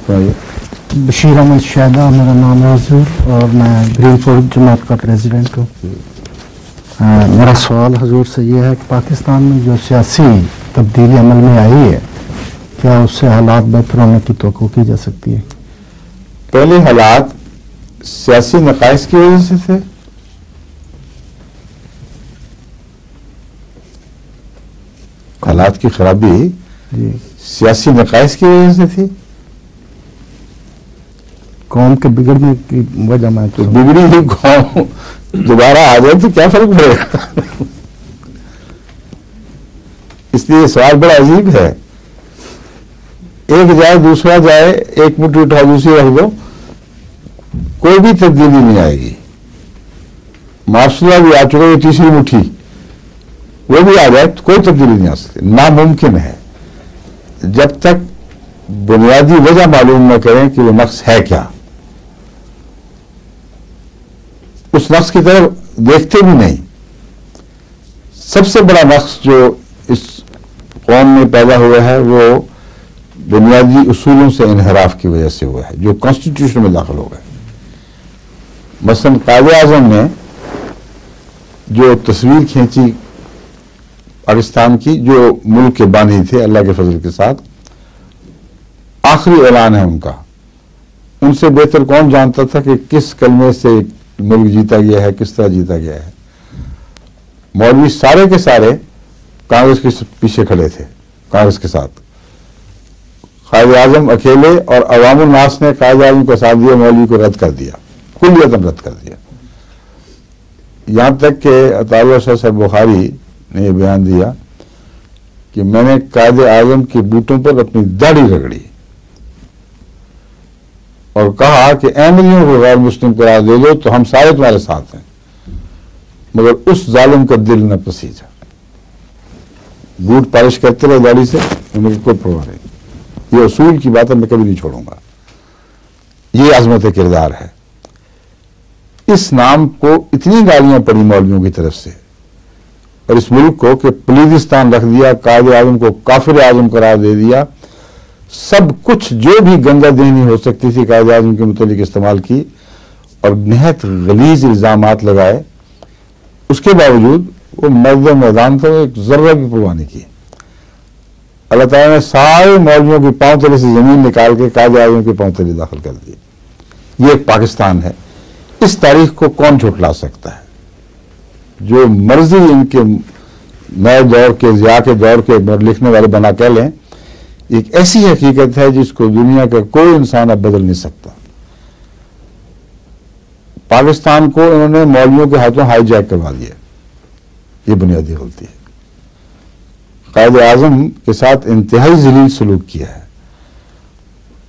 بشیر احمد شہدہ میرا نام ہے حضور، اور میں گرین فورٹ جماعت کا پریزیڈنٹ ہوں۔ میرا سوال حضور سے یہ ہے کہ پاکستان میں جو سیاسی تبدیلی عمل میں آئی ہے، کیا اس سے حالات بہتر ہونے کی توقع کی جا سکتی ہے؟ پہلے حالات سیاسی نقائص کی وجہ سے تھے، حالات کی خرابی سیاسی نقائص کی وجہ سے تھی، قوم کے بگڑنے کی وجہ میں تو بگڑی ہوئی قوم دوبارہ آ جائے تو کیا فرق پڑے گا؟ اس لیے سوال بڑا عجیب ہے، ایک جائے دوسرا جائے، ایک مٹھی اٹھاؤ دوسری رکھ دو، کوئی بھی تبدیلی نہیں آئے گی۔ مارشل بھی آ چکا ہے، تیسری مٹھی وہ بھی آ جائے تو کوئی تبدیلی نہیں آ سکتی، ناممکن ہے جب تک بنیادی وجہ معلوم نہ کریں کہ وہ نقص ہے کیا، اس نقص کی طرف دیکھتے بھی نہیں۔ سب سے بڑا نقص جو اس قوم میں پیدا ہوا ہے وہ بنیادی اصولوں سے انحراف کی وجہ سے ہوا ہے، جو کانسٹیٹیوشن میں داخل ہو گئے۔ مثلا قائد اعظم نے جو تصویر کھینچی پاکستان کی، جو ملک کے بانی تھے اللہ کے فضل کے ساتھ، آخری اعلان ہے ان کا، ان سے بہتر کون جانتا تھا کہ کس کلمے سے ملک جیتا گیا ہے، کس طرح جیتا گیا ہے۔ مولوی سارے کے سارے کانگریس کے پیچھے کھڑے تھے، کانگریس کے ساتھ، قائد اعظم اکیلے اور عوام الناس نے قائد اعظم کو ساتھ دیا، مولوی کو رد کر دیا، کلیتاً رد کر دیا۔ یہاں تک کہ عطا اللہ شاہ صاحب بخاری نے یہ بیان دیا کہ میں نے قائد اعظم کے بوٹوں پر اپنی داڑھی رگڑی اور کہا کہ احمدیوں کو غیر مسلم قرار دے دو تو ہم سارے تمہارے ساتھ ہیں، مگر اس ظالم کا دل نہ پسیجا۔ بوٹ پالش کرتے رہے داڑھی سے، مجھے کوئی پرواہ نہیں، یہ اصول کی بات ہے، میں کبھی نہیں چھوڑوں گا۔ یہ عظمت کردار ہے۔ اس نام کو اتنی گالیاں پڑی مولویوں کی طرف سے، اور اس ملک کو کہ پلیدستان رکھ دیا، قائد اعظم کو کافر اعظم قرار دے دیا، سب کچھ جو بھی گندا دہنی ہو سکتی تھی قائد اعظم کے متعلق استعمال کی، اور نہایت غلیظ الزامات لگائے۔ اس کے باوجود وہ مرد میدان تھا، ایک ذرہ بھی پرواہ نہیں کی۔ اللہ تعالیٰ نے سارے مولویوں کی پاؤں تلے سے زمین نکال کے قائد اعظم کے پاؤں تلے داخل کر دی۔ یہ ایک پاکستان ہے۔ اس تاریخ کو کون جھٹلا سکتا ہے؟ جو مرضی ان کے نئے دور کے، ضیاء کے دور کے لکھنے والے بنا کہہ لیں، ایک ایسی حقیقت ہے جس کو دنیا کا کوئی انسان اب بدل نہیں سکتا۔ پاکستان کو انہوں نے مولویوں کے ہاتھوں ہائی جیک کروا دیا، یہ بنیادی غلطی ہے۔ قائد اعظم کے ساتھ انتہائی ذلیل سلوک کیا ہے،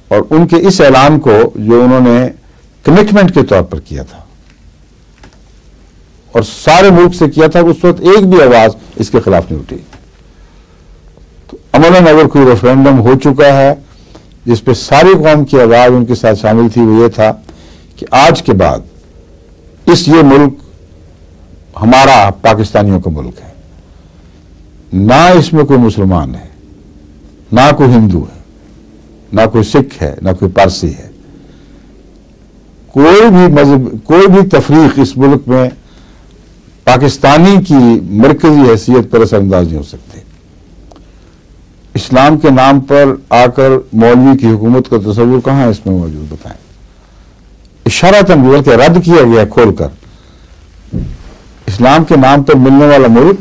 اور ان کے اس اعلان کو جو انہوں نے کمٹمنٹ کے طور پر کیا تھا اور سارے ملک سے کیا تھا، اس وقت ایک بھی آواز اس کے خلاف نہیں اٹھی۔ تو عملاً اگر کوئی ریفرینڈم ہو چکا ہے جس پہ ساری قوم کی آواز ان کے ساتھ شامل تھی، وہ یہ تھا کہ آج کے بعد یہ ملک ہمارا پاکستانیوں کا ملک ہے، نہ اس میں کوئی مسلمان ہے، نہ کوئی ہندو ہے، نہ کوئی سکھ ہے، نہ کوئی پارسی ہے، کوئی بھی مذہب، کوئی بھی تفریق اس ملک میں پاکستانی کی مرکزی حیثیت پر اثر انداز نہیں ہو سکتے۔ اسلام کے نام پر آ کر مولوی کی حکومت کا تصور کہاں ہے اس میں موجود؟ بتائیں۔ اشارتاً بلکہ رد کیا گیا کھول کر، اسلام کے نام پر ملنے والا ملک،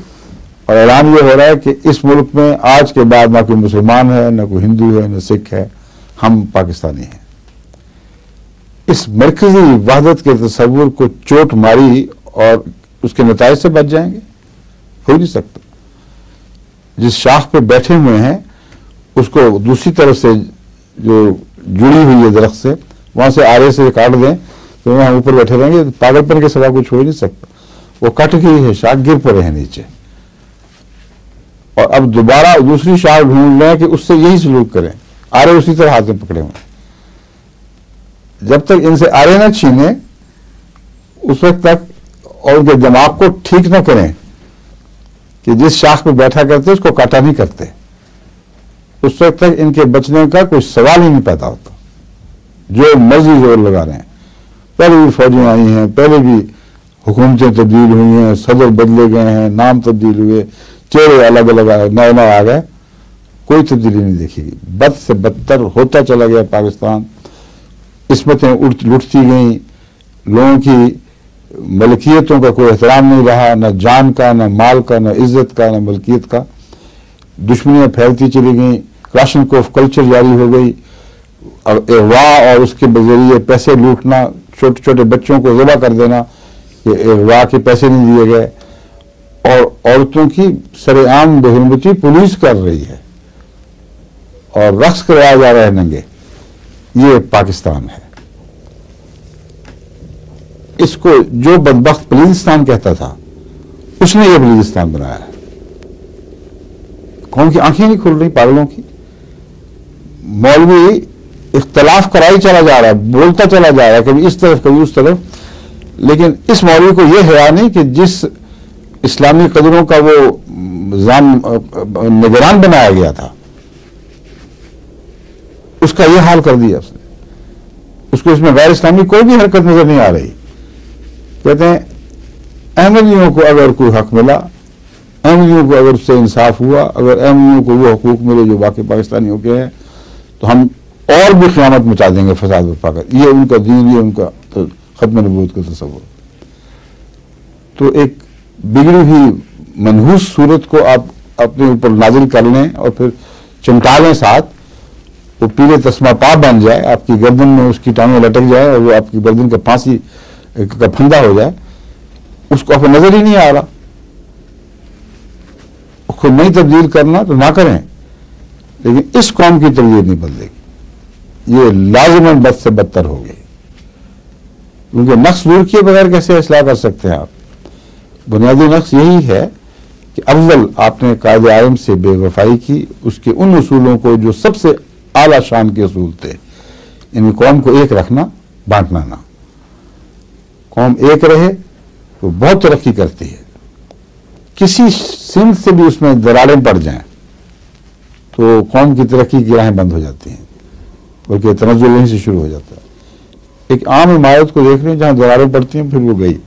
اور اعلان یہ ہو رہا ہے کہ اس ملک میں آج کے بعد نہ کوئی مسلمان ہے، نہ کوئی ہندو ہے، نہ سکھ ہے، ہم پاکستانی ہیں۔ اس مرکزی وحدت کے تصور کو چوٹ ماری اور اس کے نتائج سے بچ جائیں گے؟ ہو نہیں سکتا۔ جس شاخ پہ بیٹھے ہوئے ہیں اس کو دوسری طرف سے جو جڑی ہوئی ہے درخت سے، وہاں سے آرے سے کاٹ دیں تو ہم اوپر بیٹھے رہیں گے، پاگل پن کے سوا کچھ ہو ہی نہیں سکتا۔ وہ کٹ گئی ہے شاخ، گر پڑے ہیں نیچے، اور اب دوبارہ دوسری شاخ ڈھونڈ لیں کہ اس سے یہی سلوک کریں، آرے اسی طرح ہاتھ میں پکڑے ہوئے۔ جب تک ان سے آرے نہ چھینے اس وقت تک، اور ان کے دماغ کو ٹھیک نہ کریں کہ جس شاخ پہ بیٹھا کرتے اس کو کاٹا نہیں کرتے، اس وقت تک ان کے بچنے کا کوئی سوال ہی نہیں پیدا ہوتا۔ جو مرضی زور لگا رہے ہیں. پہلے بھی فوجیں آئی ہیں, پہلے بھی حکومتیں تبدیل ہوئی ہیں, صدر بدلے گئے ہیں, نام تبدیل ہوئے, چہرے الگ الگ آئے, نئے آ گئے, کوئی تبدیلی نہیں دیکھی گئی. بد سے بدتر ہوتا چلا گیا پاکستان. عصمتیں لٹتی گئیں, لوگوں کی ملکیتوں کا کوئی احترام نہیں رہا, نہ جان کا, نہ مال کا, نہ عزت کا, نہ ملکیت کا. دشمنیاں پھیلتی چلی گئیں, راشن کوف کلچر جاری ہو گئی, اغوا اور اس کے ذریعے پیسے لوٹنا, چھوٹے چھوٹے بچوں کو ذبح کر دینا کہ اغوا کے پیسے نہیں دیے گئے, اور عورتوں کی سر عام بے حرمتی پولیس کر رہی ہے اور رقص کرایا جا رہا ہے ننگے. یہ پاکستان ہے. اس کو جو بدبخت پلیدستان کہتا تھا اس نے یہ پلیدستان بنایا ہے. قوم کی آنکھیں نہیں کھل رہی پاگلوں کی. مولوی اختلاف کرائی چلا جا رہا ہے, بولتا چلا جا رہا ہے, کبھی اس طرف کبھی اس طرف, لیکن اس مولوی کو یہ حیا نہیں کہ جس اسلامی قدروں کا وہ نگران بنایا گیا تھا اس کا یہ حال کر دیا اس نے. اس کو اس میں غیر اسلامی کوئی بھی حرکت نظر نہیں آ رہی. کہتے ہیں احمدیوں کو اگر کوئی حق ملا, احمدیوں کو اگر اس سے انصاف ہوا, اگر احمدیوں کو وہ حقوق ملے جو باقی پاکستانیوں کے ہیں, تو ہم اور بھی قیامت مچا دیں گے, فساد برپا کر. یہ ان کا دین, یہ ان کا ختم نبوت کا تصور. تو ایک بگڑی ہوئی منحوس صورت کو آپ اپنے اوپر نازل کر لیں اور پھر چمٹا لیں ساتھ, وہ پیلے تسمہ پا بن جائے, آپ کی گردن میں اس کی ٹانگیں لٹک جائے اور وہ آپ کی گردن کا پھانسی کا پھندا ہو جائے, اس کو آپ کو نظر ہی نہیں آ رہا. خود نہیں تبدیل کرنا تو نہ کریں, لیکن اس قوم کی تربیت نہیں بدلے گی. یہ لازماً بد سے بدتر ہو گئی, کیونکہ نقص دور کیے بغیر کیسے اصلاح کر سکتے ہیں آپ. بنیادی نقص یہی ہے کہ اول آپ نے قائد اعظم سے بے وفائی کی, اس کے ان اصولوں کو جو سب سے اعلیٰ شان کے اصول تھے, ان قوم کو ایک رکھنا, بانٹنا نہ. قوم ایک رہے تو بہت ترقی کرتی ہے. کسی سمت سے بھی اس میں دراریں پڑ جائیں تو قوم کی ترقی کی راہیں بند ہو جاتی ہیں, بلکہ تنزل یہیں سے شروع ہو جاتا ہے. ایک عام عمارت کو دیکھ لیں جہاں دراریں پڑتی ہیں, پھر وہ گئی.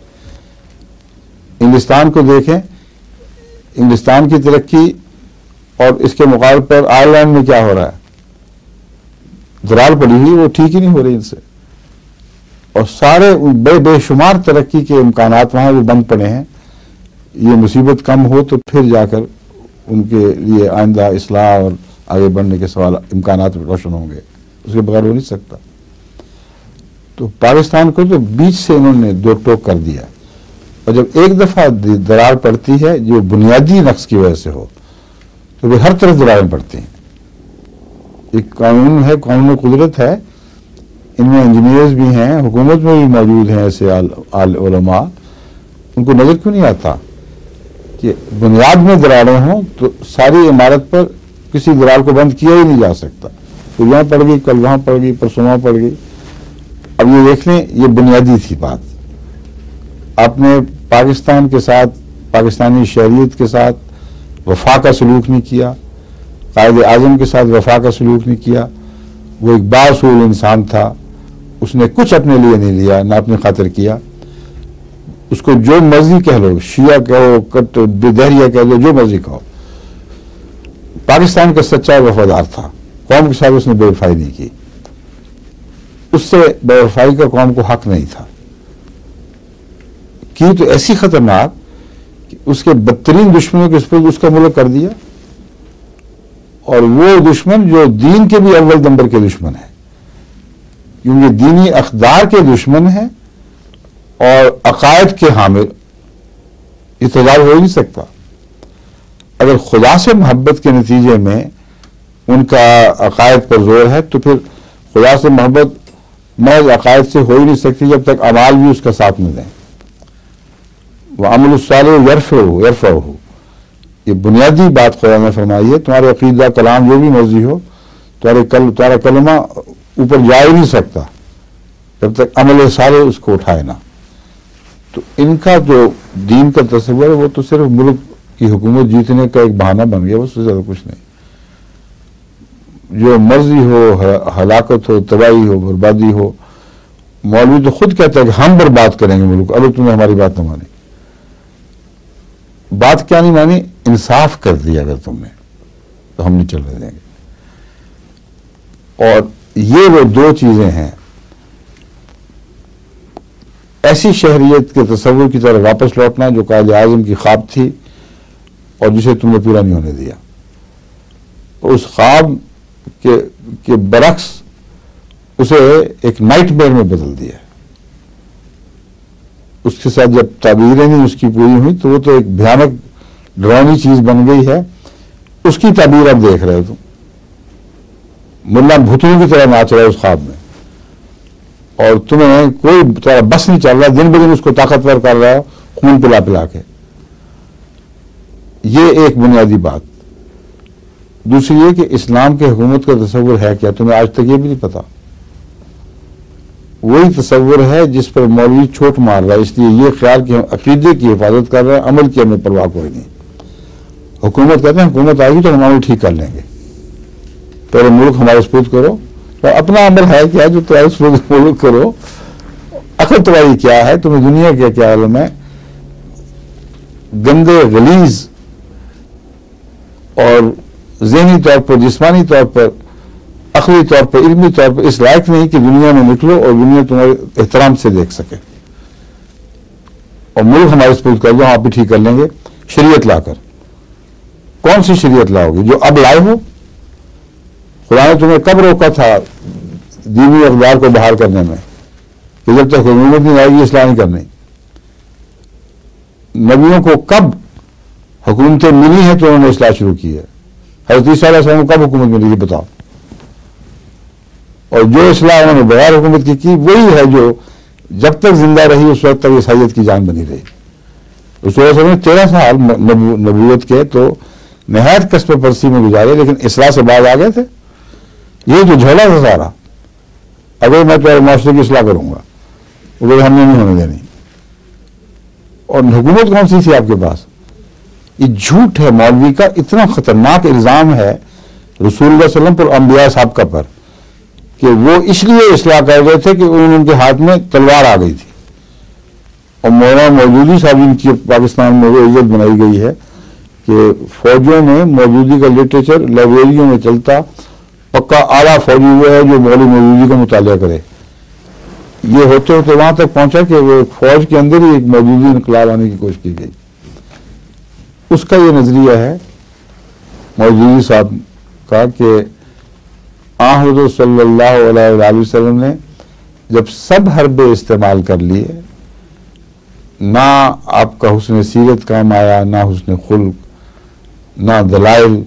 انگلستان کو دیکھیں, انگلستان کی ترقی اور اس کے مقابلے پر آئرلینڈ میں کیا ہو رہا ہے, درار پڑی ہوئی, وہ ٹھیک ہی نہیں ہو رہی ان سے, اور سارے بے شمار ترقی کے امکانات وہاں وہ بند پڑے ہیں. یہ مصیبت کم ہو تو پھر جا کر ان کے لیے آئندہ اصلاح اور آگے بڑھنے کے سوال امکانات روشن ہوں گے, اس کے بغیر ہو نہیں سکتا. تو پاکستان کو تو بیچ سے انہوں نے دو ٹوک کر دیا, اور جب ایک دفعہ درار پڑتی ہے جو بنیادی نقص کی وجہ سے ہو تو وہ ہر طرف دراریں پڑتی ہیں. ایک قانون ہے, قانون قدرت ہے, ان میں انجینئرز بھی ہیں, حکومت میں بھی موجود ہیں ایسے علماء. ان کو نظر کیوں نہیں آتا کہ بنیاد میں دراریں ہوں تو ساری عمارت پر کسی درار کو بند کیا ہی نہیں جا سکتا. تو یہاں پڑ گئی, کل وہاں پڑ گئی, پرسوں وہاں پڑ گئی. اب یہ دیکھ لیں, یہ بنیادی تھی بات. آپ نے پاکستان کے ساتھ, پاکستانی شہریت کے ساتھ وفا کا سلوک نہیں کیا, قائد اعظم کے ساتھ وفا کا سلوک نہیں کیا. وہ ایک بااصول انسان تھا, اس نے کچھ اپنے لیے نہیں لیا, نہ اپنی خاطر کیا. اس کو جو مرضی کہہ لو, شیعہ کہو, دہریہ کہہ لو, جو مرضی کہو, پاکستان کا سچا وفادار تھا. قوم کے ساتھ اس نے بے وفائی نہیں کی. اس سے بے وفائی کا قوم کو حق نہیں تھا. کی تو ایسی خطرناک کہ اس کے بدترین دشمنوں کے سپرد اس کا ملک کر دیا, اور وہ دشمن جو دین کے بھی اول نمبر کے دشمن ہیں, کیونکہ دینی اقدار کے دشمن ہیں اور عقائد کے حامل. اعتدال ہو ہی نہیں سکتا. اگر خدا سے محبت کے نتیجے میں ان کا عقائد پر زور ہے تو پھر خدا سے محبت محض عقائد سے ہو ہی نہیں سکتی جب تک اعمال بھی اس کا ساتھ نہ دیں. وَعَمَلُ الصَّالِحِ يَرْفَعُهُ, یہ بنیادی بات خدا نے فرمائی ہے. تمہارے عقیدہ کلام جو بھی مرضی ہو, تمہارا کلمہ اوپر جا ہی نہیں سکتا جب تک عمل صالح اس کو اٹھائے نہ. تو ان کا جو دین کا تصور ہے وہ تو صرف ملک کی حکومت جیتنے کا ایک بہانہ بن گیا, اس سے زیادہ کچھ نہیں. جو مرضی ہو، ہلاکت ہو، تباہی ہو، بربادی ہو، مولوی تو خود کہتا ہے کہ ہم برباد کریں گے ملک. ابھی تم نے ہماری بات نہ مانی. بات کیا نہیں مانی؟ انصاف کر دیا اگر تم نے تو ہم نہیں چلنے دیں گے. اور یہ وہ دو چیزیں ہیں. ایسی شہریت کے تصور کی طرح واپس لوٹنا جو قائد اعظم کی خواب تھی اور جسے تم نے پورا نہیں ہونے دیا. اس خواب کے برعکس اسے ایک نائٹ میئر میں بدل دیا. اس کے ساتھ جب تعبیریں نہیں اس کی پوری ہوئی تو وہ تو ایک بھیانک ڈرانی چیز بن گئی ہے. اس کی تعبیر اب دیکھ رہے ہو تم. ملا بھتوں کی طرح ناچ رہا ہے اس خواب میں اور تمہیں کوئی تمہارا بس نہیں چل رہا. دن بدن اس کو طاقتور کر رہا ہے خون پلا پلا کے. یہ ایک بنیادی بات. دوسری یہ کہ اسلام کے حکومت کا تصور ہے کیا؟ تمہیں آج تک یہ بھی نہیں پتا. وہی تصور ہے جس پر مولوی چوٹ مار رہا ہے. اس لیے یہ خیال کہ ہم عقیدے کی حفاظت کر رہے ہیں، عمل کی ہمیں پرواہ کوئی نہیں. حکومت کہتے ہیں حکومت آئے گی تو ہم عمل ٹھیک کر لیں گے. پہلے ملک ہمارے سپرد کرو. تو اپنا عمل ہے کیا جو تمہارے سپرد ملک کرو؟ عقل تمہاری کیا ہے؟ تمہیں دنیا کا کیا عالم ہے؟ گندے، غلیظ اور ذہنی طور پر، جسمانی طور پر، عقلی طور پر، علمی طور پر اس لائق نہیں کہ دنیا میں نکلو اور دنیا تمہارے احترام سے دیکھ سکے. اور ملک ہمارے سپرد کر دو، ہم آپ بھی ٹھیک کر لیں گے شریعت لا کر. کون سی شریعت لاؤ گے؟ جو اب لائے ہو. خدا نے تمہیں کب روکا تھا دینی اقدار کو بحال کرنے میں کہ جب تک حکومت نہیں آئے گی اصلاح نہیں کرنی؟ نبیوں کو کب حکومتیں ملی ہیں تو انہوں نے اصلاح شروع کی ہے؟ حضرت عیسیٰ علیہ السلام کو کب حکومت ملی ہے بتاؤ؟ اور جو اصلاح انہوں نے بغیر حکومت کی وہی ہے جو جب تک زندہ رہی اس وقت تک عیسائیت کی جان بنی رہی. رسول اللہ صلی اللہ علیہ وسلم 13 سال نبوت کے تو نہایت قصب پرسی میں گزارے لیکن اصلاح سے بعد آ گئے تھے. یہ جو جھولا تھا سارا، اگر میں تمہارے معاشرے کی اصلاح کروں گا وہ ہم نے نہیں ہونے دینی. اور حکومت کون سی تھی آپ کے پاس؟ یہ جھوٹ ہے مولوی کا. اتنا خطرناک الزام ہے رسول اللہ صلی اللہ علیہ وسلم پر، انبیاء سابقہ پر، کہ وہ اس لیے اصلاح کر رہے تھے کہ ان کے ہاتھ میں تلوار آ گئی تھی. اور مولانا مودودی صاحب ان کی پاکستان میں وہ عزت بنائی گئی ہے کہ فوجوں میں مودودی کا لٹریچر لائبریریوں میں چلتا. پکا اعلیٰ فوجی وہ ہے جو مولوی مودودی کا مطالعہ کرے. یہ ہوتے ہوتے وہاں تک پہنچا کہ وہ فوج کے اندر ہی ایک مودودی انقلاب آنے کی کوشش کی گئی. اس کا یہ نظریہ ہے مودودی صاحب کا کہ حضرت صلی اللہ علیہ وسلم نے جب سب حربے استعمال کر لیے، نہ آپ کا حسن سیرت کام آیا، نہ حسن خلق، نہ دلائل،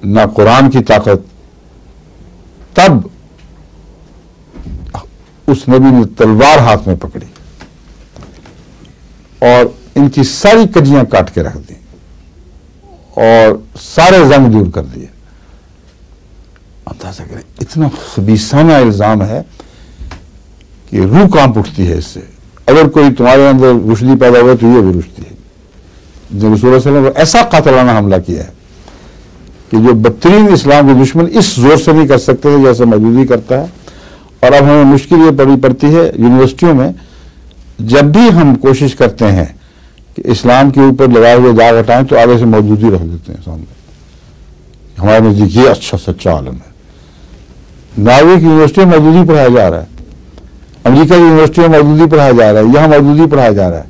نہ قرآن کی طاقت، تب اس نبی نے تلوار ہاتھ میں پکڑی اور ان کی ساری کجیاں کاٹ کے رکھ دی اور سارے زنگ دور کر دیے. اندازہ کریں اتنا خبیثانہ الزام ہے کہ روح کانپ اٹھتی ہے اس سے. اگر کوئی تمہارے اندر رشدی پیدا ہوا تو یہ بھی رشدی ہے. جو رسول اللہ صلی اللہ علیہ وسلم نے ایسا قاتلانہ حملہ کیا ہے کہ جو بدترین اسلام کے دشمن اس زور سے نہیں کر سکتے تھے جیسے مودودی کرتا ہے. اور اب ہمیں مشکل یہ پڑتی ہے یونیورسٹیوں میں جب بھی ہم کوشش کرتے ہیں کہ اسلام کے اوپر لگائے ہوئے داغ ہٹائیں تو آگے سے مودودی رکھ دیتے ہیں سامنے. ہمارے نزدیک یہ اچھا سچا عالم ہے. ناروے کی یونیورسٹی میں مودودی پڑھایا جا رہا ہے، امریکہ کی یونیورسٹی میں مودودی پڑھایا جا رہا ہے، یہاں مودودی پڑھایا جا رہا ہے.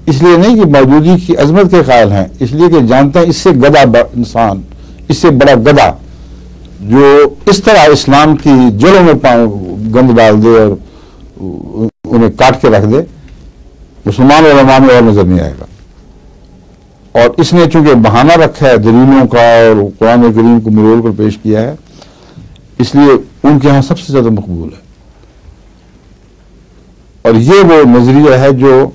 اس لیے نہیں کہ مودودی کی عظمت کے قائل ہیں، اس لیے کہ جانتے ہیں اس سے گدھا انسان، اس سے بڑا گدھا جو اس طرح اسلام کی جڑوں میں گند ڈال دے اور انہیں کاٹ کے رکھ دے، مسلمان علماء میں اور نظر نہیں آئے گا. اور اس نے چونکہ بہانہ رکھا ہے دلیلوں کا اور قرآن کریم کو مرول کر پیش کیا ہے، اس لیے ان کے ہاں سب سے زیادہ مقبول ہے. اور یہ وہ نظریہ ہے جو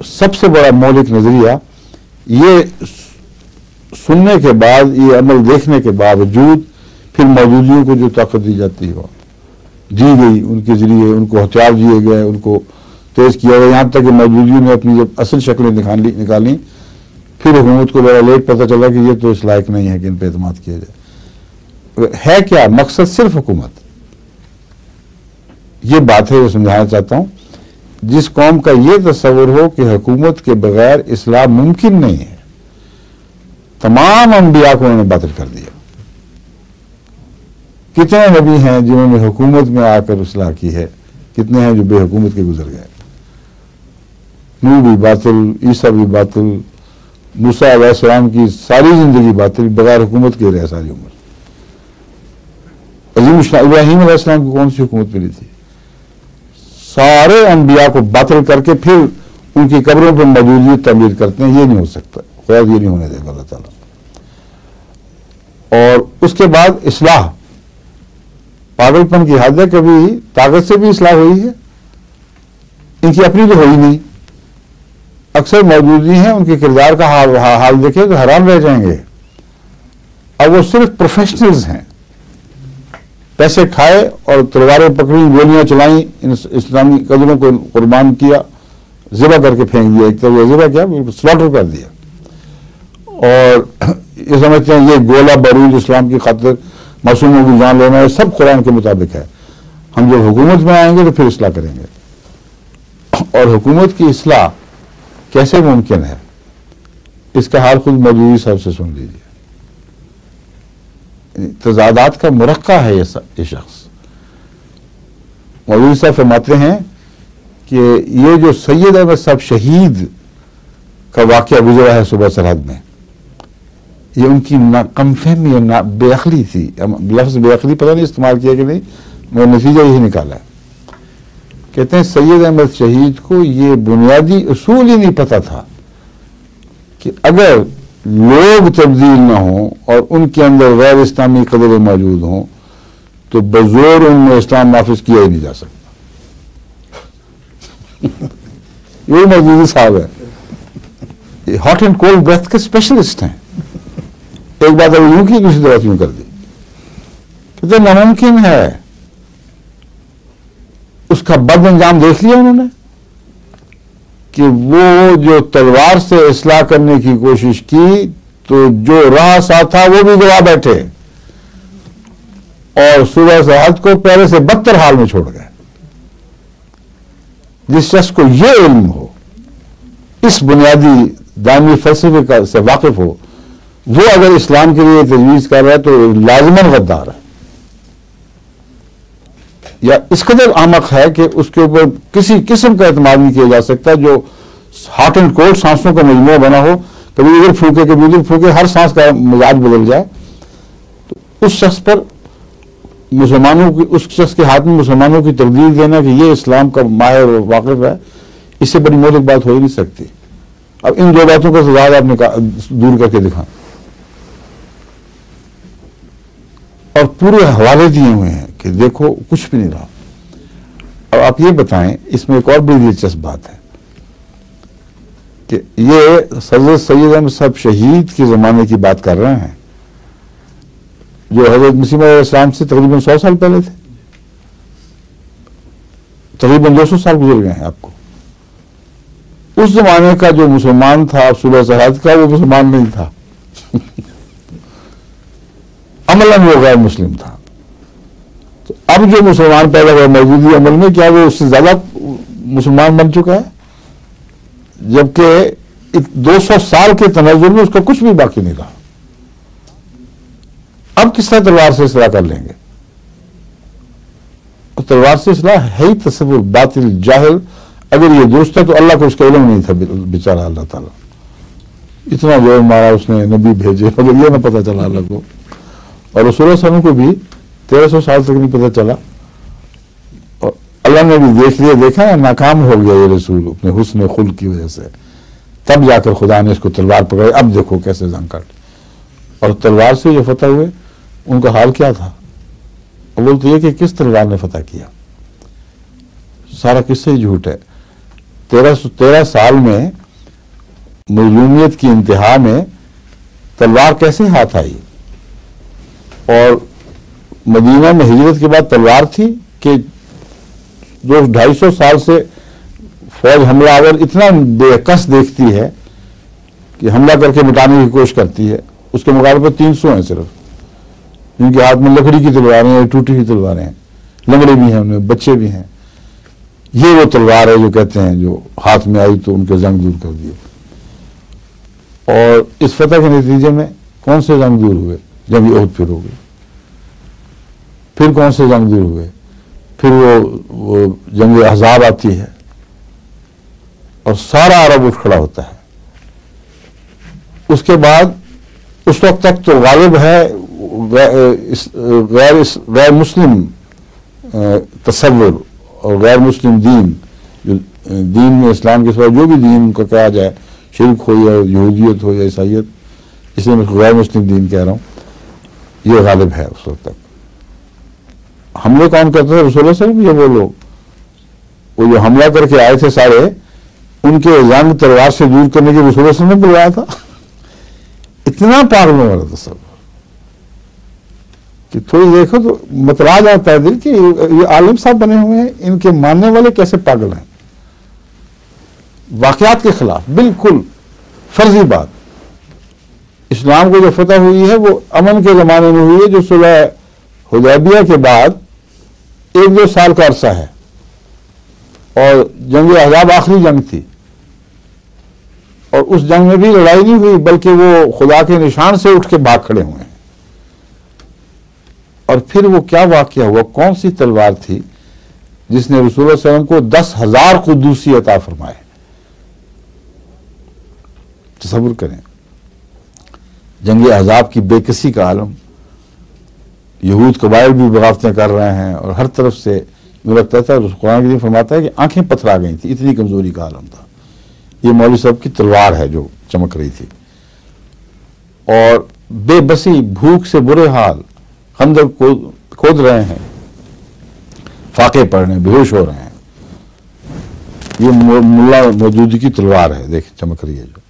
سب سے بڑا مولک نظریہ. یہ سننے کے بعد، یہ عمل دیکھنے کے باوجود پھر مودودیوں کو جو طاقت دی جاتی ہے دی گئی، ان کے ذریعے ان کو ہتھیار دیے گئے، ان کو تیز کیا گیا، یہاں تک کہ مودودیوں نے اپنی جب اصل شکلیں نکالیں پھر حکومت کو بڑا لیٹ پتہ چلا کہ یہ تو اس لائق نہیں ہے کہ ان پہ اعتماد کیا جائے. ہے کیا مقصد؟ صرف حکومت. یہ بات ہے جو سمجھانا چاہتا ہوں. جس قوم کا یہ تصور ہو کہ حکومت کے بغیر اصلاح ممکن نہیں ہے، تمام انبیاء کو انہوں نے باطل کر دیا. کتنے نبی ہیں جنہوں نے حکومت میں آ کر اصلاح کی ہے، کتنے ہیں جو بے حکومت کے گزر گئے. نوح بھی باطل، عیسیٰ بھی باطل، موسیٰ علیہ السلام کی ساری زندگی باطل، بغیر حکومت کے رہے ساری عمر. عظیم ابراہیم علیہ السلام کو کون سی حکومت ملی تھی؟ سارے انبیاء کو باطل کر کے پھر ان کی قبروں پر موجودگی تعمیر کرتے ہیں. یہ نہیں ہو سکتا، خیر یہ نہیں ہونے دے گا اللہ تعالیٰ. اور اس کے بعد اصلاح پاگل پن کی حد ہے. کبھی طاقت سے بھی اصلاح ہوئی ہے؟ ان کی اپنی تو ہوئی نہیں. اکثر موجودی ہیں، ان کے کردار کا حال دیکھیں تو حیران رہ جائیں گے. اب وہ صرف پروفیشنلز ہیں. پیسے کھائے اور تلواریں پکڑی، گولیاں چلائیں، اسلامی قدروں کو قربان کیا، ذبح کر کے پھینک دیا. ایک طرح یہ ذبح کیا، سلاٹر کر دیا. اور یہ سمجھتے ہیں یہ گولہ بارود اسلام کی خاطر معصوموں کی جان لینا ہے. سب قرآن کے مطابق ہے. ہم جب حکومت میں آئیں گے تو پھر اصلاح کریں گے. اور حکومت کی اصلاح کیسے ممکن ہے، اس کا حال خود مودودی صاحب سے سن لیجیے. تضادات کا مرقع ہے یہ شخص. مودودی صاحب فرماتے ہیں کہ یہ جو سید احمد صاحب شہید کا واقعہ گزرا ہے صوبہ سرحد میں، یہ ان کی کم فہمی اور بے عقلی تھی. لفظ بے عقلی پتہ نہیں استعمال کیا کہ نہیں، مگر نتیجہ یہی نکالا ہے. کہتے ہیں سید احمد شہید کو یہ بنیادی اصول ہی نہیں پتہ تھا کہ اگر لوگ تبدیل نہ ہوں اور ان کے اندر غیر اسلامی قدریں موجود ہوں تو بزور ان میں اسلام نافذ کیا ہی نہیں جا سکتا. یہ مودودی صاحب ہے، ہاٹ اینڈ کولڈ برتھ کے اسپیشلسٹ ہیں. ایک بات ابھی یوں کی، دوسری طرف یوں کر دی. کہتے ناممکن ہے. اس کا بد انجام دیکھ لیا انہوں نے کہ وہ جو تلوار سے اصلاح کرنے کی کوشش کی تو جو راہ ساتھ تھا وہ بھی گوا بیٹھے اور صوبہ سرحد کو پہلے سے بدتر حال میں چھوڑ گئے. جس شخص کو یہ علم ہو، اس بنیادی دائمی فلسفے سے واقف ہو، وہ اگر اسلام کے لیے تجویز کر رہا ہے تو لازماً غدار ہے، یا اس قدر احمق ہے کہ اس کے اوپر کسی قسم کا اعتماد نہیں کیا جا سکتا. جو ہاٹ اینڈ کولڈ سانسوں کا مجموعہ بنا ہو، کبھی ادھر پھونکے کبھی ادھر پھونکے، ہر سانس کا مزاج بدل جائے، تو اس شخص پر اس شخص کے ہاتھ میں مسلمانوں کی تقدیر دینا کہ یہ اسلام کا ماہر واقف ہے، اس سے بڑی موثق بات ہو ہی نہیں سکتی. اب ان دو باتوں کا تضاد آپ نے دور کر کے دکھائیں. اور پورے حوالے دیے ہوئے ہیں کہ دیکھو کچھ بھی نہیں رہا. اب آپ یہ بتائیں، اس میں ایک اور بڑی دلچسپ بات ہے کہ یہ حضرت سید احمد صاحب شہید کے زمانے کی بات کر رہے ہیں جو حضرت مسیح علیہ السلام سے تقریباً 100 سال پہلے تھے. تقریباً 200 سال گزر گئے ہیں آپ کو. اس زمانے کا جو مسلمان تھا صوبہ سرحد کا، وہ مسلمان نہیں تھا، عملاً وہ غیر مسلم تھا. تو اب جو مسلمان پیدا ہوا موجودی عمل میں، کیا وہ اس سے زیادہ مسلمان بن چکا ہے؟ جبکہ 200 سال کے تنزل میں اس کا کچھ بھی باقی نہیں رہا. اب کس طرح تلوار سے اصلاح کر لیں گے؟ اور تلوار سے اصلاح ہے ہی تصور باطل جاہل. اگر یہ درست ہے تو اللہ کو اس کا علم نہیں تھا بیچارہ. اللہ تعالیٰ اتنا زور مارا اس نے، نبی بھیجے، مگر یہ نہ پتہ چلا اللہ کو. اور رسول اللہ صلی اللہ علیہ وسلم کو بھی 1300 سال تک نہیں پتہ چلا. اور اللہ نے بھی دیکھا ہے ناکام ہو گیا یہ رسول اپنے حسن خلق کی وجہ سے. تب جا کر خدا نے اس کو تلوار پکڑائی. اب دیکھو کیسے زنگ کاٹ. اور تلوار سے جو فتح ہوئے ان کا حال کیا تھا؟ اول تو یہ کہ کس تلوار نے فتح کیا، سارا قصہ ہی جھوٹ ہے. 13 سال میں مظلومیت کی انتہا میں تلوار کیسے ہاتھ آئی؟ اور مدینہ میں ہجرت کے بعد تلوار تھی کہ 250 سال سے فوج حملہ آور اتنا بے کس دیکھتی ہے کہ حملہ کر کے مٹانے کی کوشش کرتی ہے، اس کے مقابلے پر 300 ہیں صرف، جن کے ہاتھ میں لکڑی کی تلواریں ہیں، ٹوٹی ہوئی تلواریں ہیں، لنگڑے بھی ہیں، ان میں بچے بھی ہیں. یہ وہ تلوار ہے جو کہتے ہیں جو ہاتھ میں آئی تو ان کے زنگ دور کر دیے. اور اس فتح کے نتیجے میں کون سے زنگ دور ہوئے؟ جنگ احد پھر ہو گئی. پھر کون سے جنگ دور ہوئے؟ پھر وہ جنگ احزاب آتی ہے اور سارا عرب اٹھ کھڑا ہوتا ہے. اس کے بعد اس وقت تک تو غالب ہے غیر مسلم تصور اور غیر مسلم دین. جو دین میں اسلام کے سوا جو بھی دین کو کہا جائے، شرک ہو یا یہودیت ہو یا عیسائیت، اس لیے میں غیر مسلم دین کہہ رہا ہوں، یہ غالب ہے اس وقت تک. حملے کون کرتے تھے؟ رسول اللہ صلی اللہ علیہ وسلم. یہ وہ لوگ وہ جو حملہ کر کے آئے تھے سارے، ان کے زنگ تلوار سے دور کرنے کے رسول اللہ صلی اللہ علیہ وسلم نے بلوایا تھا. اتنا پاگلوں والا تصور کہ تھوڑی دیکھو تو متلا جاتا ہے دل کہ یہ عالم صاحب بنے ہوئے ہیں، ان کے ماننے والے کیسے پاگل ہیں. واقعات کے خلاف بالکل فرضی بات. اسلام کو جو فتح ہوئی ہے وہ امن کے زمانے میں ہوئی ہے، جو صلح حدیبیہ کے بعد 1-2 سال کا عرصہ ہے، اور جنگ احزاب آخری جنگ تھی، اور اس جنگ میں بھی لڑائی نہیں ہوئی بلکہ وہ خدا کے نشان سے اٹھ کے بھاگ کھڑے ہوئے ہیں. اور پھر وہ کیا واقعہ ہوا؟ کون سی تلوار تھی جس نے رسول اللہ صلی اللہ علیہ وسلم کو 10,000 قدوسی عطا فرمائے؟ تصور کریں، جنگ احزاب کی بے کسی کا عالم، یہود قبائل بھی بغاوتیں کر رہے ہیں، اور ہر طرف سے مجھے لگتا تھا قرآن کریم فرماتا ہے کہ آنکھیں پتھرا گئی تھی، اتنی کمزوری کا عالم تھا. یہ مولوی صاحب کی تلوار ہے جو چمک رہی تھی. اور بے بسی، بھوک سے برے حال، خندق کھود رہے ہیں، فاقے پڑھ رہے ہیں، بے ہوش ہو رہے ہیں. یہ ملا موجودی کی تلوار ہے، دیکھ چمک رہی ہے جو.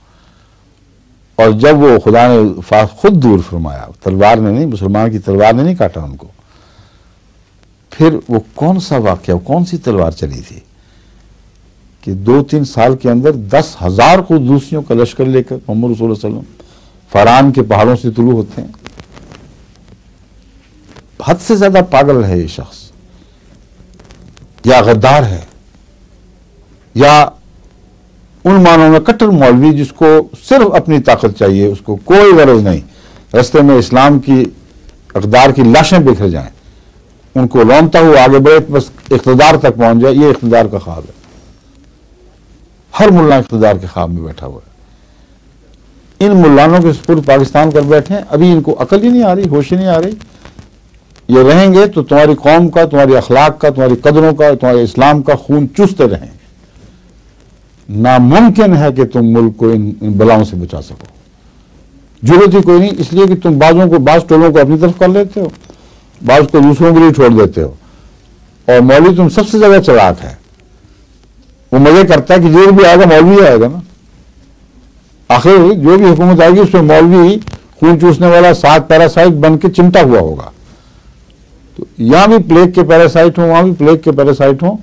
اور جب وہ خدا نے خود دور فرمایا، تلوار نے نہیں، مسلمان کی تلوار نے نہیں کاٹا ان کو، پھر وہ کون سا واقعہ، کون سی تلوار چلی تھی کہ 2-3 سال کے اندر 10,000 قدوسیوں کا لشکر لے کر محمد رسول اللہ صلی اللہ علیہ وسلم فاران کے پہاڑوں سے طلوع ہوتے ہیں. حد سے زیادہ پاگل ہے یہ شخص، یا غدار ہے، یا ان معنوں میں کٹر مولوی جس کو صرف اپنی طاقت چاہیے، اس کو کوئی غرض نہیں رستے میں اسلام کی اقدار کی لاشیں بکھر جائیں، ان کو لونتا ہوا آگے بڑھے، بس اقتدار تک پہنچ جائے. یہ اقتدار کا خواب ہے. ہر ملا اقتدار کے خواب میں بیٹھا ہوا ہے. ان ملانوں کے سپرد پاکستان کر بیٹھے ہیں، ابھی ان کو عقل ہی نہیں آ رہی، ہوش ہی نہیں آ رہی. یہ رہیں گے تو تمہاری قوم کا، تمہاری اخلاق کا، تمہاری قدروں کا، تمہارے اسلام کا خون چوستے رہیں گے. ناممکن ہے کہ تم ملک کو ان بلاؤں سے بچا سکو. ضرورت ہی کوئی نہیں، اس لیے کہ تم بعض ٹولوں کو اپنی طرف کر لیتے ہو، بعض کو دوسروں کے لیے چھوڑ دیتے ہو. اور مولوی تم سب سے زیادہ چلاک ہے. وہ مزے کرتا ہے کہ جو بھی آئے گا مولوی آئے گا نا. آخر جو بھی حکومت آئے گی اس میں مولوی خون چوسنے والا 7 پیراسائٹ بن کے چمٹا ہوا ہوگا. تو یہاں بھی پلیگ کے پیراسائٹ ہوں، وہاں بھی پلیگ کے پیراسائٹ ہوں،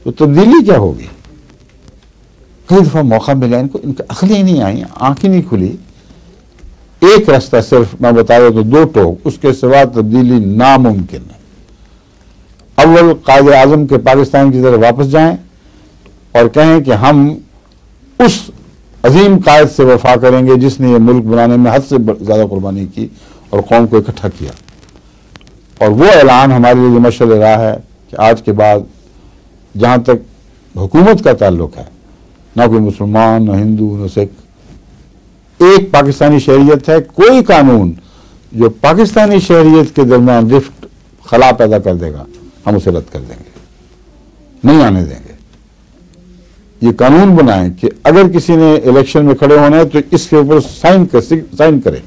تو تبدیلی کیا ہوگی؟ کئی دفعہ موقع ملا ان کو، ان کی عقلیں نہیں آئیں، آنکھیں نہیں کھلی. ایک راستہ صرف میں بتا رہا تو 2 ٹوک، اس کے سوا تبدیلی ناممکن ہے. اول قائد اعظم کے پاکستان کی طرف واپس جائیں اور کہیں کہ ہم اس عظیم قائد سے وفا کریں گے جس نے یہ ملک بنانے میں حد سے زیادہ قربانی کی اور قوم کو اکٹھا کیا. اور وہ اعلان ہمارے لیے مشعل راہ ہے کہ آج کے بعد جہاں تک حکومت کا تعلق ہے، نہ کوئی مسلمان، نہ ہندو، نہ سکھ، ایک پاکستانی شہریت ہے. کوئی قانون جو پاکستانی شہریت کے درمیان رفت خلا پیدا کر دے گا ہم اسے رد کر دیں گے، نہیں آنے دیں گے. یہ قانون بنائیں کہ اگر کسی نے الیکشن میں کھڑے ہونا ہے تو اس کے اوپر سائن کرے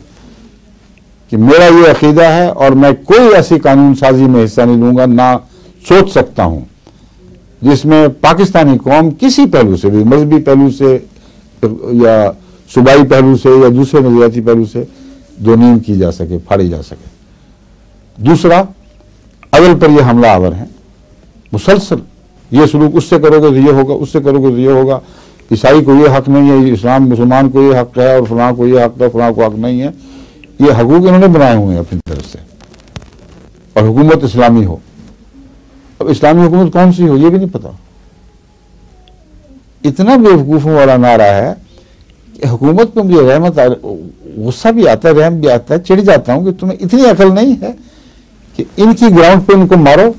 کہ میرا یہ عقیدہ ہے اور میں کوئی ایسی قانون سازی میں حصہ نہیں لوں گا، نہ سوچ سکتا ہوں جس میں پاکستانی قوم کسی پہلو سے بھی، مذہبی پہلو سے یا صوبائی پہلو سے یا دوسرے نظریاتی پہلو سے دو نیم کی جا سکے، پھاڑی جا سکے. دوسرا، اول پر یہ حملہ آور ہیں مسلسل. یہ سلوک اس سے کرو گے تو یہ ہوگا، اس سے کرو گے تو یہ ہوگا. عیسائی کو یہ حق نہیں ہے، اسلام مسلمان کو یہ حق ہے، اور فلاں کو یہ حق ہے، فلاں کو حق نہیں ہے. یہ حقوق انہوں نے بنائے ہوئے ہیں اپنی طرف سے. اور حکومت اسلامی ہو. اب اسلامی حکومت کون سی ہو یہ بھی نہیں پتا. اتنا بے وقوفوں والا نعرہ ہے کہ حکومت پہ مجھے رحمت غصہ بھی آتا ہے، رحم بھی آتا ہے، چڑ جاتا ہوں کہ تمہیں اتنی عقل نہیں ہے کہ ان کی گراؤنڈ پہ ان کو مارو.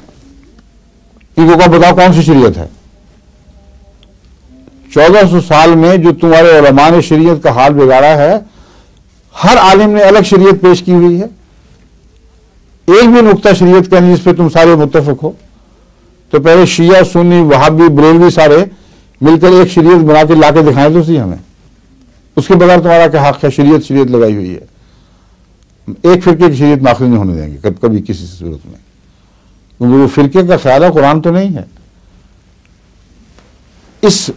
ان کو بتاؤ کون سی شریعت ہے. 1400 سال میں جو تمہارے علماء نے شریعت کا حال بگاڑا ہے، ہر عالم نے الگ شریعت پیش کی ہوئی ہے. ایک بھی نقطہ شریعت کا نہیں جس پہ تم سارے متفق ہو. تو پہلے شیعہ، سنی، وہابی، بریلوی سارے مل کر ایک شریعت بنا کے لا کے دکھائیں تو سی ہمیں. اس کے بغیر تمہارا کیا حق ہے؟ شریعت لگائی ہوئی ہے. ایک فرقے کی شریعت نافذ نہیں ہونے دیں گے کبھی کسی صورت میں، کیونکہ وہ فرقے کا خیال ہے، قرآن تو نہیں ہے. اس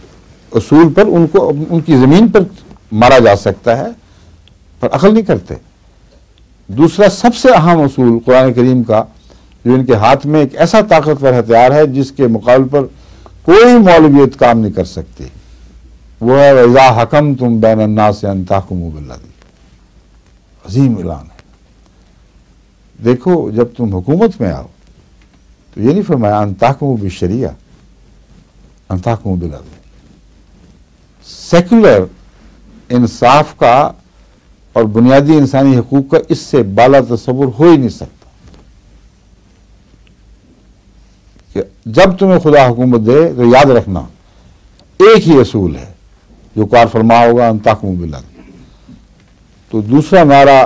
اصول پر ان کو ان کی زمین پر مارا جا سکتا ہے، پر عقل نہیں کرتے. دوسرا سب سے اہم اصول قرآن کریم کا جو ان کے ہاتھ میں ایک ایسا طاقتور ہتھیار ہے جس کے مقابل پر کوئی مولویت کام نہیں کر سکتی، وہ ہے وَإِذَا حَكَمْتُمْ بَيْنَ النَّاسِ أَن تَحْكُمُوا بِالْعَدْلِ. عظیم اعلان ہے. دیکھو جب تم حکومت میں آؤ تو یہ نہیں فرمایا أن تحكموا بالشریعہ، أن تحكموا بالعدل. سیکولر انصاف کا اور بنیادی انسانی حقوق کا اس سے بالا تصور ہو ہی نہیں سکتا کہ جب تمہیں خدا حکومت دے تو یاد رکھنا ایک ہی اصول ہے جو کار فرما ہوگا، ان تحکموا بالعدل. تو دوسرا نعرہ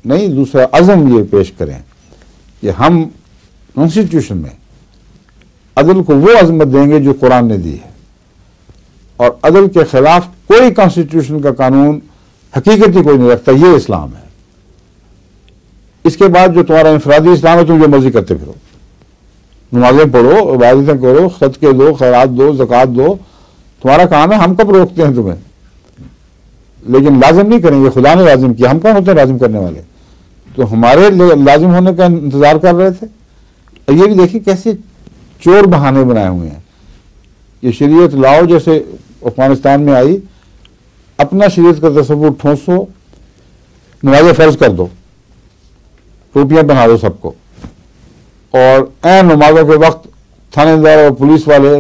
نہیں، دوسرا عزم یہ پیش کریں کہ ہم کانسٹیٹیوشن میں عدل کو وہ عظمت دیں گے جو قرآن نے دی ہے، اور عدل کے خلاف کوئی کانسٹیٹیوشن کا قانون حقیقت ہی کوئی نہیں رکھتا. یہ اسلام ہے. اس کے بعد جو تمہارا انفرادی اسلام ہے، تم جو مرضی کرتے پھرو، نمازیں پڑھو، عبادتیں کرو، صدقے دو، خیرات دو، زکوٰۃ دو، تمہارا کام ہے. ہم کب روکتے ہیں تمہیں؟ لیکن لازم نہیں کریں گے. خدا نے لازم کیا، ہم کون ہوتے ہیں لازم کرنے والے؟ تو ہمارے لازم ہونے کا انتظار کر رہے تھے. اور یہ بھی دیکھیں کیسے چور بہانے بنائے ہوئے ہیں. یہ شریعت لاؤ جیسے افغانستان میں آئی، اپنا شریعت کا تصور ٹھونسو، نمازیں فرض کر دو، ٹوپیاں پہنا دو سب کو، اور عین نمازوں کے وقت تھانے دار اور پولیس والے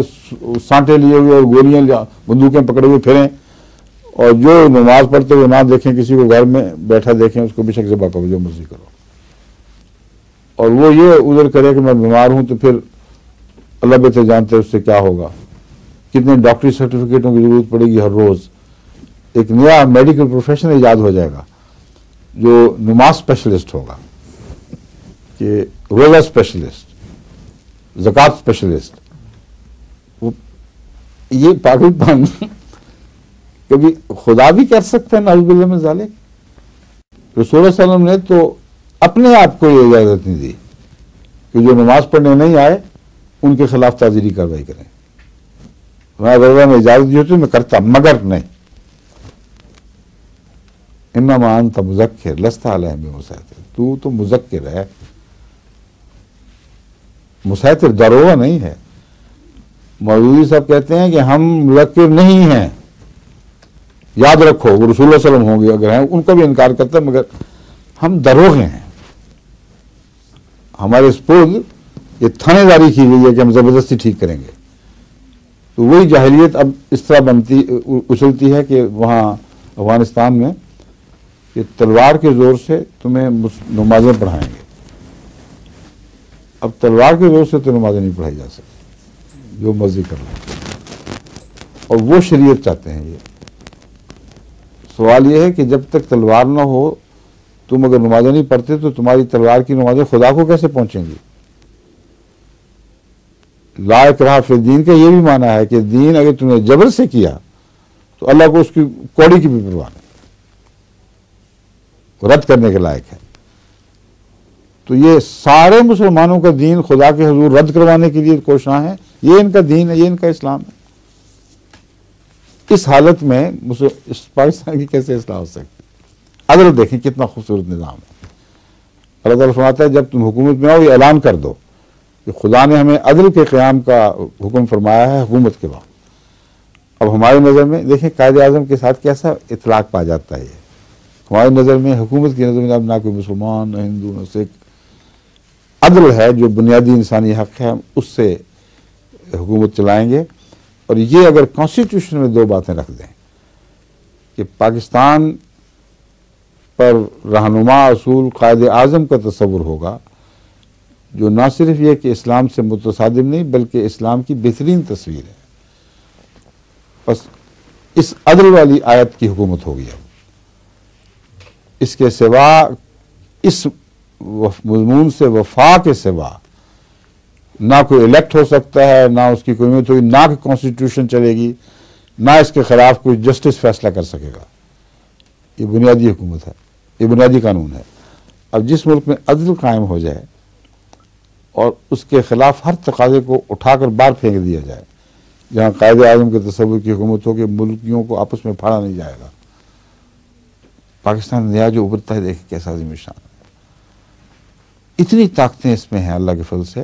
سانٹے لیے ہوئے اور گولیاں بندوقیں پکڑے ہوئے پھریں، اور جو نماز پڑھتے ہوئے نہ دیکھیں، کسی کو گھر میں بیٹھا دیکھیں، اس کو بے شک ذبح کرو، جو مرضی کرو. اور وہ یہ عذر کرے کہ میں بیمار ہوں، تو پھر اللہ بہتر جانتے اس سے کیا ہوگا. کتنے ڈاکٹری سرٹیفکیٹوں کی ضرورت پڑے گی ہر روز. ایک نیا میڈیکل پروفیشن ایجاد ہو جائے گا جو نماز اسپیشلسٹ ہوگا، کہ روزہ اسپیشلسٹ، زکوٰۃ اسپیشلسٹ. یہ پاگل پن کبھی خدا بھی کر سکتے ہیں نعوذ باللہ من ذالک. رسول اللہ صلی اللہ علیہ وسلم نے تو اپنے آپ کو یہ اجازت نہیں دی کہ جو نماز پڑھنے نہیں آئے ان کے خلاف تعزیری کارروائی کریں. اگر میں اجازت دی ہوتی میں کرتا، مگر نہیں. انما انت مذکر لست علیہم بمسیطر. تو مذکر ہے، مسیطر داروغہ نہیں ہے. مولوی صاحب کہتے ہیں کہ ہم مذکر نہیں ہیں، یاد رکھو. وہ رسول اللہ صلی اللہ علیہ وسلم ہوں گے اگر ہیں، ان کا بھی انکار کرتا ہے، مگر ہم داروغے ہیں. ہمارے سپرد یہ تھانے داری کی گئی ہے کہ ہم زبردستی ٹھیک کریں گے. تو وہی جاہلیت اب اس طرح اچھلتی ہے کہ وہاں افغانستان میں کہ تلوار کے زور سے تمہیں نمازیں پڑھائیں گے. اب تلوار کے زور سے تو نمازیں نہیں پڑھائی جا سکتی، جو مرضی کر لیں. اور وہ شریعت چاہتے ہیں. یہ سوال یہ ہے کہ جب تک تلوار نہ ہو، تم اگر نمازیں نہیں پڑھتے تو تمہاری تلوار کی نمازیں خدا کو کیسے پہنچیں گی؟ لا اکراہ فی الدین کا یہ بھی معنی ہے کہ دین اگر تم نے جبر سے کیا تو اللہ کو اس کی کوڑی کی بھی پرواہ نہیں، رد کرنے کے لائق ہے. تو یہ سارے مسلمانوں کا دین خدا کے حضور رد کروانے کے لیے کوشاں ہیں. یہ ان کا دین ہے، یہ ان کا اسلام ہے. اس حالت میں پاکستان کی کیسے اصلاح ہو سکتی؟ عدل دیکھیں کتنا خوبصورت نظام ہے. اللہ تعالیٰ فرماتا ہے جب تم حکومت میں آؤ یہ اعلان کر دو کہ خدا نے ہمیں عدل کے قیام کا حکم فرمایا ہے حکومت کے وقت. اب ہماری نظر میں دیکھیں قائد اعظم کے ساتھ کیسا اطلاق پا جاتا ہے یہ. ہماری نظر میں, حکومت کی نظر میں اب نہ کوئی مسلمان، نہ ہندو، نہ سکھ. عدل ہے جو بنیادی انسانی حق ہے، ہم اس سے حکومت چلائیں گے. اور یہ اگر کانسٹیٹیوشن میں دو باتیں رکھ دیں کہ پاکستان پر رہنما اصول قائد اعظم کا تصور ہوگا جو نہ صرف یہ کہ اسلام سے متصادم نہیں بلکہ اسلام کی بہترین تصویر ہے، بس اس عدل والی آیت کی حکومت ہوگی. اب اس کے سوا، اس مضمون سے وفا کے سوا نہ کوئی الیکٹ ہو سکتا ہے، نہ اس کی کوئی امید ہوگی، نہ کہ کانسٹیٹیوشن چلے گی، نہ اس کے خلاف کوئی جسٹس فیصلہ کر سکے گا. یہ بنیادی حکومت ہے، یہ بنیادی قانون ہے. اب جس ملک میں عدل قائم ہو جائے اور اس کے خلاف ہر تقاضے کو اٹھا کر باہر پھینک دیا جائے، جہاں قائد اعظم کے تصور کی حکومت ہو کہ ملکیوں کو آپس میں پھاڑا نہیں جائے گا، پاکستان نیا جو ابھرتا ہے دیکھیں کیسا عظیم شان ہے. اتنی طاقتیں اس میں ہیں اللہ کے فضل سے.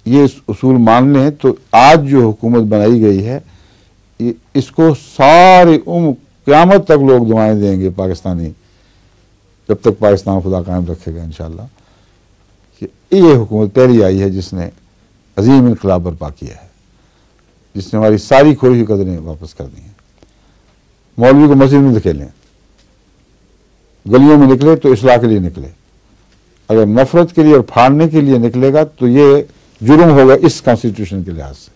یہ اصول مان لیں تو آج جو حکومت بنائی گئی ہے اس کو ساری قیامت تک لوگ دعائیں دیں گے پاکستانی، جب تک پاکستان خدا قائم رکھے گا انشاءاللہ، کہ یہ حکومت پہلی آئی ہے جس نے عظیم انقلاب برپا کیا ہے، جس نے ہماری ساری کھوئی ہوئی قدریں واپس کر دی ہیں. مولوی کو مسجد میں دھکیلیں، گلیوں میں نکلے تو اصلاح کے لیے نکلے. اگر نفرت کے لیے اور پھاڑنے کے لیے نکلے گا تو یہ جرم ہوگا اس کانسٹیٹیوشن کے لحاظ سے.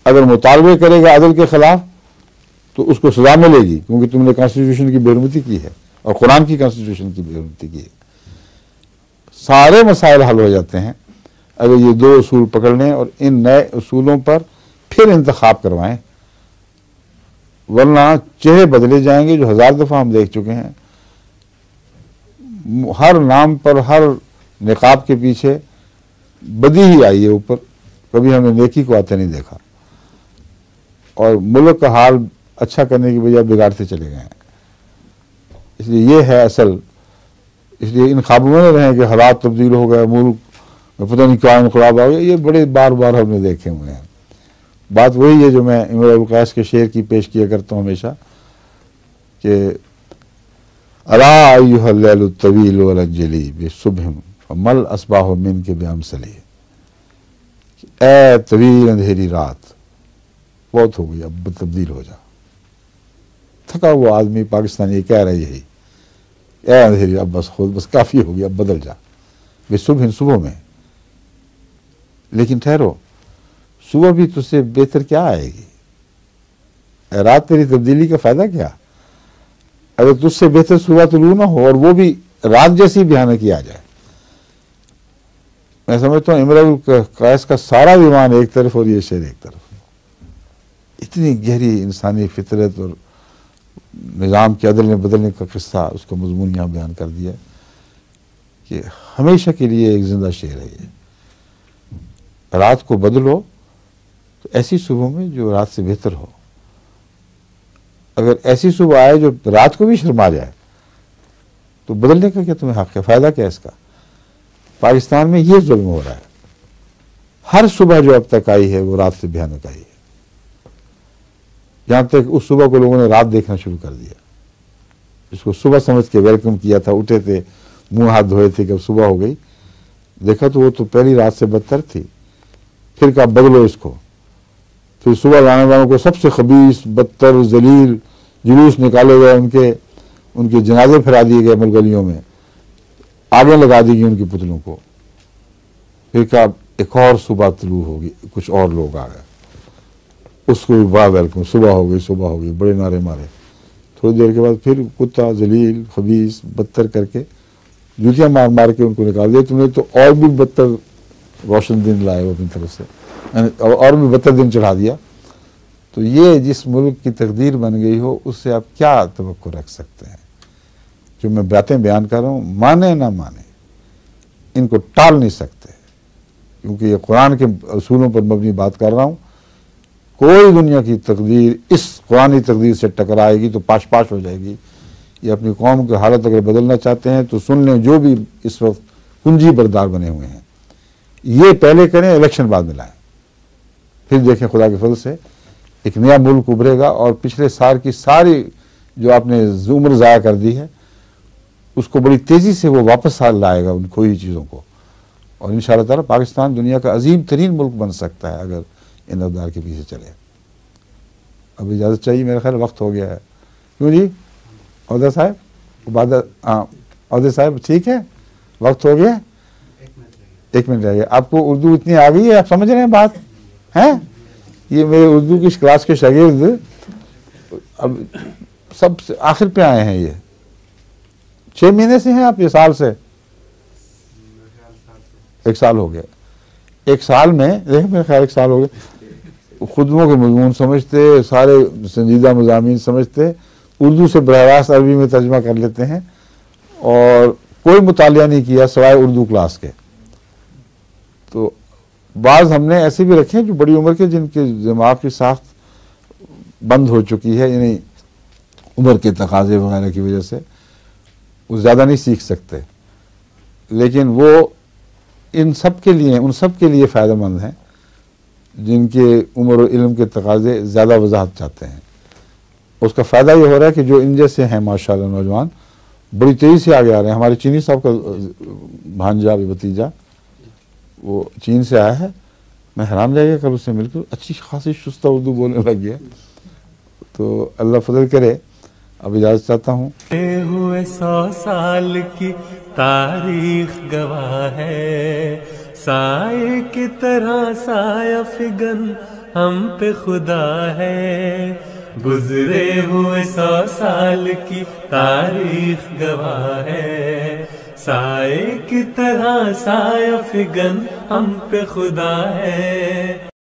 اگر مطالبے کرے گا عدل کے خلاف تو اس کو سزا ملے گی، کیونکہ تم نے کانسٹیٹیوشن کی بے حرمتی کی ہے اور قرآن کی کانسٹیٹیوشن کی بے حرمتی کی ہے. سارے مسائل حل ہو جاتے ہیں اگر یہ دو اصول پکڑ لیں اور ان نئے اصولوں پر پھر انتخاب کروائیں، ورنہ چہرے بدلے جائیں گے جو 1000 دفعہ ہم دیکھ چکے ہیں. ہر نام پر، ہر نقاب کے پیچھے بدی ہی آئی ہے اوپر، کبھی ہم نے نیکی کو آتے نہیں دیکھا، اور ملک کا حال اچھا کرنے کی بجائے بگاڑتے چلے گئے ہیں. اس لیے یہ ہے اصل. اس لیے ان خوابوں میں رہیں کہ حالات تبدیل ہو گئے، ملک میں پتہ نہیں کیا انقلاب آ گیا، یہ بڑے بار بار ہم نے دیکھے ہوئے ہیں. بات وہی ہے جو میں امرؤ القیس کے شعر کی پیش کیا کرتا ہوں ہمیشہ کہ الا ایھا اللیل الطویل والجلی بصبح فمل اصباح منک بامثلی. اے طویل اندھیری رات، بہت ہو گئی، اب تبدیل ہو جا. تھکا ہوا آدمی پاکستانی کہہ رہا ہے، اے اندھیری اب بس کافی ہو گئی، اب بدل جا. بصبح، صبح میں. لیکن ٹھہرو، صبح بھی تجھ سے بہتر کیا آئے گی؟ اے رات، تیری تبدیلی کا فائدہ کیا اگر تجھ سے بہتر صبح طلوع نہ ہو اور وہ بھی رات جیسی بھیانک آ جائے. میں سمجھتا ہوں امرؤ القیس کا سارا دیوان ایک طرف اور یہ شعر ایک طرف. اتنی گہری انسانی فطرت اور نظام کے عدل میں بدلنے کا قصہ، اس کا مضمون یہاں بیان کر دیا کہ ہمیشہ کے لیے ایک زندہ شعر ہے یہ. رات کو بدلو تو ایسی صبح میں جو رات سے بہتر ہو. اگر ایسی صبح آئے جو رات کو بھی شرما جائے تو بدلنے کا کیا تمہیں حق ہے؟ فائدہ کیا اس کا؟ پاکستان میں یہ ظلم ہو رہا ہے. ہر صبح جو اب تک آئی ہے وہ رات سے بھیانک آئی ہے. یہاں تک اس صبح کو لوگوں نے رات دیکھنا شروع کر دیا، اس کو صبح سمجھ کے ویلکم کیا تھا. اٹھے تھے، منہ ہاتھ دھوئے تھے کہ اب صبح ہو گئی، دیکھا تو وہ تو پہلی رات سے بدتر تھی. پھر کہا بدلو اس کو. پھر صبح لانے والوں کو سب سے خبیث، بدتر، ذلیل جلوس نکالے گئے، ان کے جنازے پھرا دیے گئے مل گلیوں میں، آگیں لگا دی گئی ان کی پتلوں کو. پھر کہا ایک اور صبح طلوع ہوگی، کچھ اور لوگ آ گئے، اس کو بھی بڑا ویلکم، صبح ہو گئی، صبح ہو گئی، بڑے نعرے مارے. تھوڑی دیر کے بعد پھر کتا، ذلیل، خبیث، بدتر کر کے جوتیاں مار مار کے ان کو نکال دیا. تم نے تو اور بھی بدتر روشن دن لائے ہو اپنی طرف سے، اور بھی بدتر دن چڑھا دیا. تو یہ جس ملک کی تقدیر بن گئی ہو اس سے آپ کیا توقع رکھ سکتے ہیں؟ جو میں باتیں بیان کر رہا ہوں، مانے نہ مانے، ان کو ٹال نہیں سکتے، کیونکہ یہ قرآن کے اصولوں پر مبنی بات کر رہا ہوں. کوئی دنیا کی تقدیر اس قرآنی تقدیر سے ٹکرائے گی تو پاش پاش ہو جائے گی. یہ اپنی قوم کی حالت اگر بدلنا چاہتے ہیں تو سن لیں جو بھی اس وقت کنجی بردار بنے ہوئے ہیں، یہ پہلے کریں، الیکشن بعد میں لائیں، پھر دیکھیں خدا کے فضل سے ایک نیا ملک ابھرے گا اور پچھلے سال کی ساری جو آپ نے عمر ضائع کر دی ہے اس کو بڑی تیزی سے وہ واپس لائے گا ان کھوئی چیزوں کو، اور انشاءاللہ تعالی پاکستان دنیا کا عظیم ترین ملک بن سکتا ہے اگر ان اقدار کے پیچھے چلے۔ اب اجازت چاہیے، میرا خیال وقت ہو گیا ہے، کیوں جی عہدہ صاحب؟ عہدہ صاحب ٹھیک ہے، وقت ہو گیا، 1 منٹ رہ گیا۔ آپ کو اردو اتنی آ گئی ہے، آپ سمجھ رہے ہیں بات ہیں؟ یہ میرے اردو کی کلاس کے شاگرد اب سب سے آخر پہ آئے ہیں، یہ 6 مہینے سے ہیں آپ، یہ سال سے 1 سال ہو گیا۔ 1 سال میں دیکھ میرے خیال 1 سال ہو گئے، خطبوں کے مضمون سمجھتے، سارے سنجیدہ مضامین سمجھتے، اردو سے براہ راست عربی میں ترجمہ کر لیتے ہیں، اور کوئی مطالعہ نہیں کیا سوائے اردو کلاس کے۔ تو بعض ہم نے ایسے بھی رکھے ہیں جو بڑی عمر کے، جن کے دماغ کی ساخت بند ہو چکی ہے، یعنی عمر کے تقاضے وغیرہ کی وجہ سے وہ زیادہ نہیں سیکھ سکتے، لیکن وہ ان سب کے لیے فائدہ مند ہیں جن کے عمر و علم کے تقاضے زیادہ وضاحت چاہتے ہیں۔ اس کا فائدہ یہ ہو رہا ہے کہ جو ان جیسے ہیں ماشاءاللہ نوجوان بڑی تیزی سے آگے آ رہے ہیں۔ ہمارے چینی صاحب کا بھانجا بھی بھتیجا وہ چین سے آیا ہے، میں حیران رہ گیا کل اس سے مل کر، اچھی خاصی شستہ اردو بولنے لگ گیا۔ تو اللہ فضل کرے، اب اجازت چاہتا ہوں۔ ہوئے 100 سال کی تاریخ گواہ ہے، سائے کی طرح سایہ فگن ہم پہ خدا ہے، گزرے ہوئے 100 سال کی تاریخ گواہ ہے، سائے کی طرح سایہ فگن ہم پہ خدا ہے۔